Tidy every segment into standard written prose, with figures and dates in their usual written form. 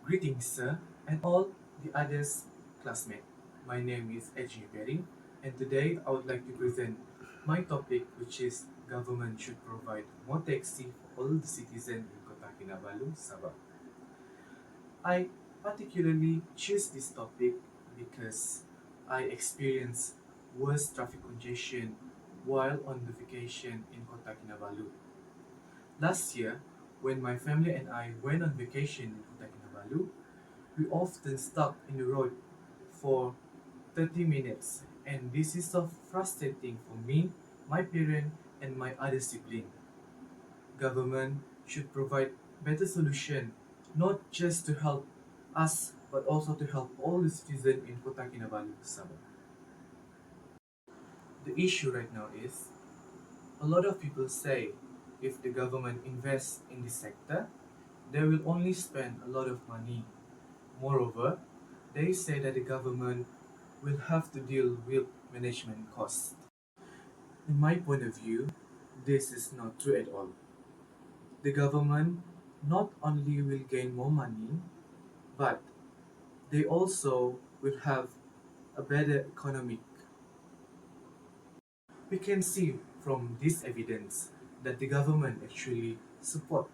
Greetings, sir, and all the others classmates. My name is Edgy Berry, and today I would like to present my topic, which is government should provide more taxi for all the citizens in Kota Kinabalu, Sabah. I particularly choose this topic because I experienced worse traffic congestion while on the vacation in Kota Kinabalu. Last year, when my family and I went on vacation in Kota Kinabalu, we often stuck in the road for 30 minutes, and this is so frustrating for me, my parent, and my other sibling. Government should provide better solution, not just to help us, but also to help all the citizens in Kota Kinabalu, Sabah. The issue right now is a lot of people say if the government invests in this sector, they will only spend a lot of money. Moreover, they say that the government will have to deal with management costs. In my point of view, this is not true at all. The government not only will gain more money, but they also will have a better economic. We can see from this evidence that the government actually support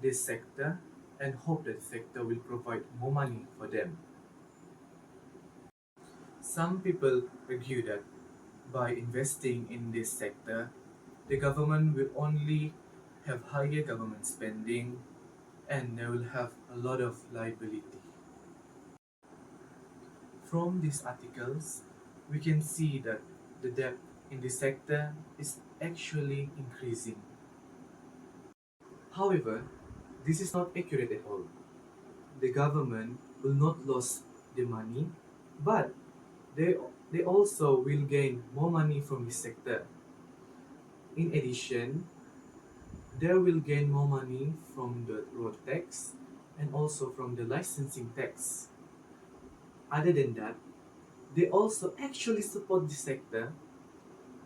this sector and hope that the sector will provide more money for them. Some people argue that by investing in this sector, the government will only have higher government spending and they will have a lot of liability. From these articles, we can see that the debt in this sector is actually increasing. However, this is not accurate at all. The government will not lose the money, but they, they also will gain more money from this sector. In addition, they will gain more money from the road tax and also from the licensing tax. Other than that, they also actually support the sector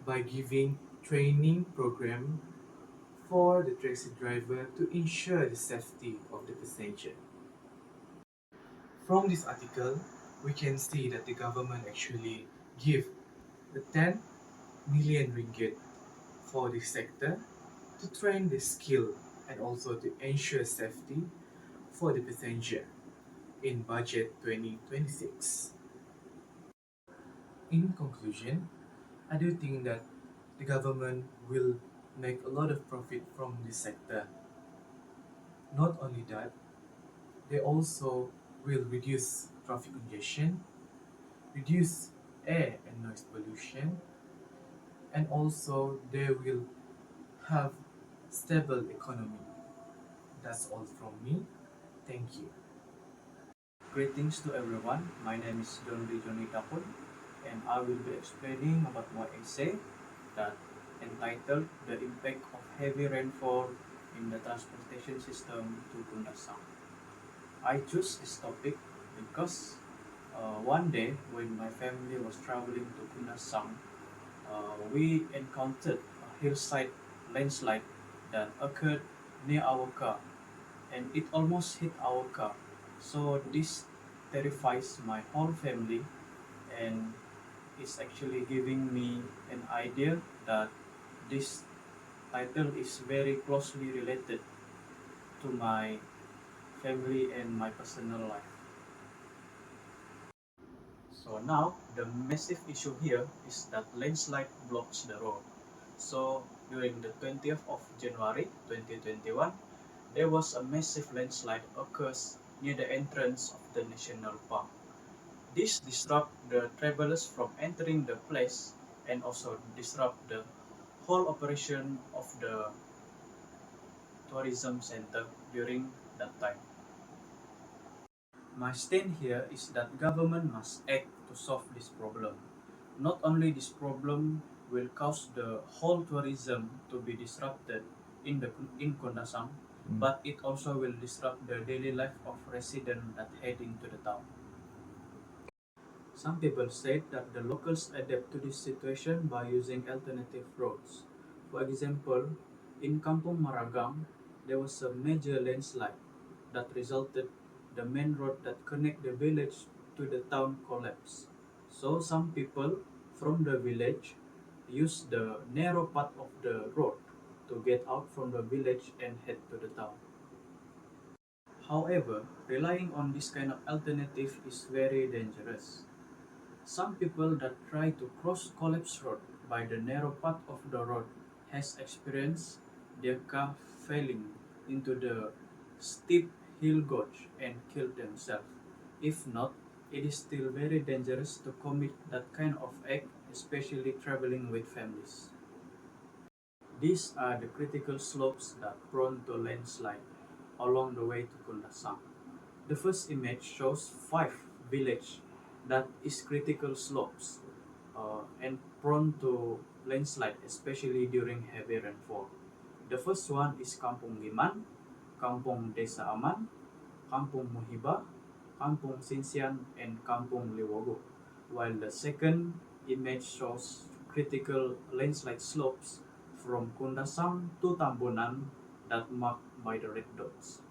by giving training program for the taxi driver to ensure the safety of the passenger. From this article, we can see that the government actually give the 10 million ringgit for this sector to train the skill and also to ensure safety for the passenger in budget 2026. In conclusion, I do think that the government will make a lot of profit from this sector. Not only that, they also will reduce traffic congestion, reduce air and noise pollution, and also they will have stable economy. That's all from me. Thank you. Greetings to everyone. My name is John Johnny Tapon, and I will be explaining about my essay that entitled "The Impact of Heavy Rainfall in the Transportation System to Kundasang." I chose this topic because one day when my family was traveling to Kundasang, we encountered a hillside landslide that occurred near our car, and it almost hit our car. So this terrifies my whole family, and it's actually giving me an idea that this title is very closely related to my family and my personal life. So now the massive issue here is that landslide blocks the road. So during the 20th of January 2021, there was a massive landslide occurs near the entrance of the national park. This disrupt the travelers from entering the place and also disrupt the whole operation of the tourism center during that time. My stand here is that government must act to solve this problem. Not only this problem will cause the whole tourism to be disrupted in Kondasang, but it also will disrupt the daily life of residents that head into the town. Some people said that the locals adapt to this situation by using alternative roads. For example, in Kampung Maragang, there was a major landslide that resulted the main road that connect the village to the town collapsed. So some people from the village use the narrow part of the road to get out from the village and head to the town. However, relying on this kind of alternative is very dangerous. Some people that try to cross collapsed road by the narrow part of the road has experienced their car falling into the steep hill gorge and kill themselves. If not, it is still very dangerous to commit that kind of act, especially traveling with families. These are the critical slopes that prone to landslide along the way to Kundasang. The first image shows 5 villages that is critical slopes and prone to landslide, especially during heavy rainfall. The first one is Kampung Liman, Kampung Desa Aman, Kampung Muhiba, Kampung Sinsian, and Kampung Liwogo, while the second image shows critical landslide slopes from Kundasang to Tambunan that marked by the red dots.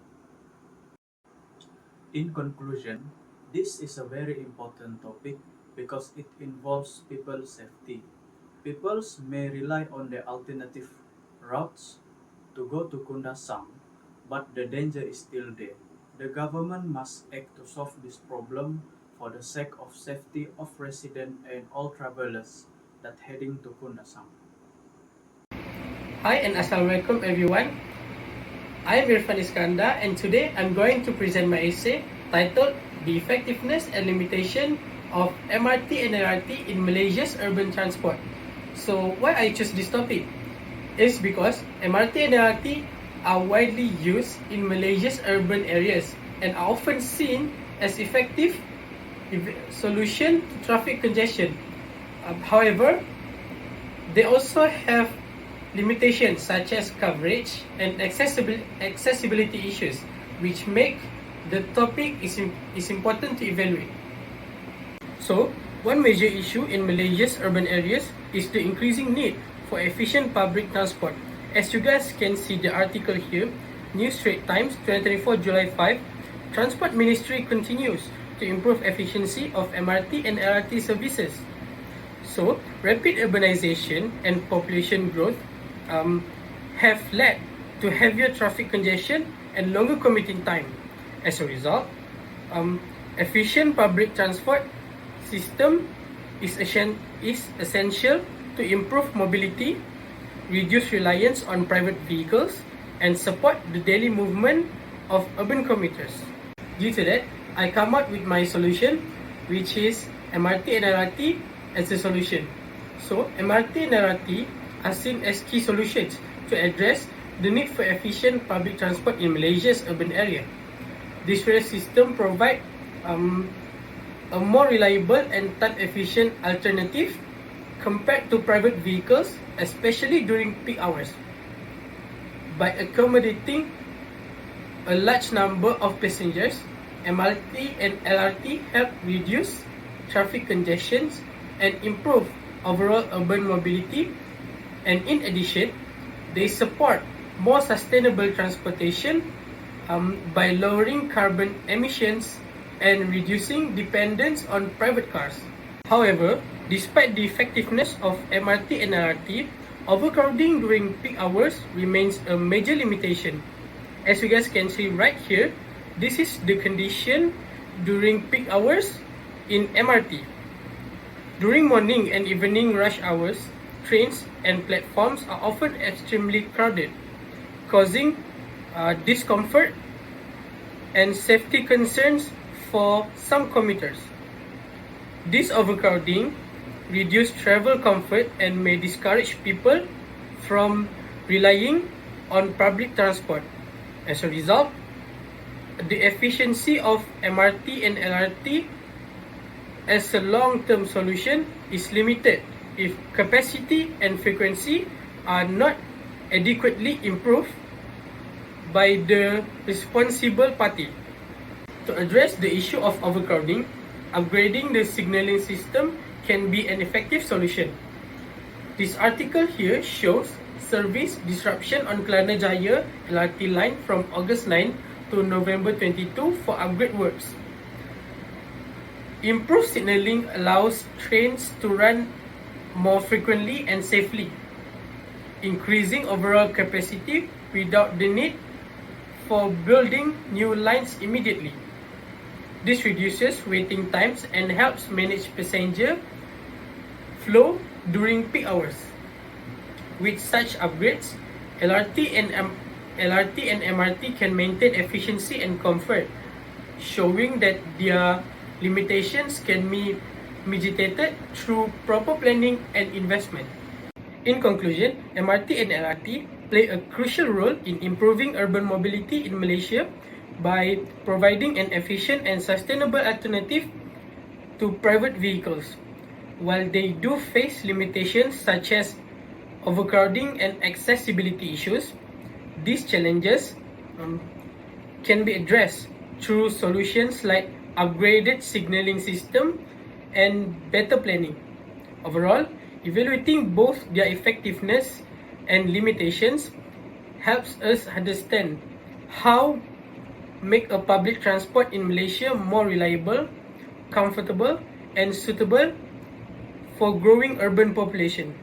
In conclusion, this is a very important topic because it involves people's safety. People may rely on the alternative routes to go to Kundasang, but the danger is still there. The government must act to solve this problem for the sake of safety of residents and all travelers that heading to Kundasang. Hi and Assalamualaikum everyone. I am Irfan Iskandar and today I'm going to present my essay titled The Effectiveness and Limitation of MRT and LRT in Malaysia's Urban Transport. So why I choose this topic is because MRT and LRT are widely used in Malaysia's urban areas and are often seen as effective solution to traffic congestion. However, they also have limitations such as coverage and accessibility issues, which make the topic is important to evaluate. So, one major issue in Malaysia's urban areas is the increasing need for efficient public transport. As you guys can see the article here, News Straits Times, 2024 July 5, Transport Ministry continues to improve efficiency of MRT and LRT services. So, rapid urbanization and population growth have led to heavier traffic congestion and longer commuting time. As a result, efficient public transport system is essential to improve mobility, reduce reliance on private vehicles, and support the daily movement of urban commuters. Due to that, I come up with my solution, which is MRT and LRT as a solution. So, MRT and LRT are seen as key solutions to address the need for efficient public transport in Malaysia's urban area. This rail system provides a more reliable and time-efficient alternative compared to private vehicles, especially during peak hours. By accommodating a large number of passengers, MRT and LRT help reduce traffic congestions and improve overall urban mobility. And in addition, they support more sustainable transportation by lowering carbon emissions and reducing dependence on private cars. However, despite the effectiveness of MRT and LRT, overcrowding during peak hours remains a major limitation. As you guys can see right here, this is the condition during peak hours in MRT. During morning and evening rush hours, trains and platforms are often extremely crowded, causing discomfort and safety concerns for some commuters. This overcrowding reduces travel comfort and may discourage people from relying on public transport. As a result, the efficiency of MRT and LRT as a long-term solution is limited if capacity and frequency are not adequately improved by the responsible party. To address the issue of overcrowding, upgrading the signaling system can be an effective solution. This article here shows service disruption on Kelana Jaya LRT line from August 9, to November 22 for upgrade works. Improved signaling allows trains to run more frequently and safely, increasing overall capacity without the need for building new lines immediately. This reduces waiting times and helps manage passenger flow during peak hours. With such upgrades, LRT and MRT can maintain efficiency and comfort, showing that their limitations can be mitigated through proper planning and investment. In conclusion, MRT and LRT play a crucial role in improving urban mobility in Malaysia by providing an efficient and sustainable alternative to private vehicles. While they do face limitations such as overcrowding and accessibility issues, these challenges can be addressed through solutions like upgraded signaling system and better planning. Overall, evaluating both their effectiveness and limitations helps us understand how make a public transport in Malaysia more reliable, comfortable, and suitable for growing urban population.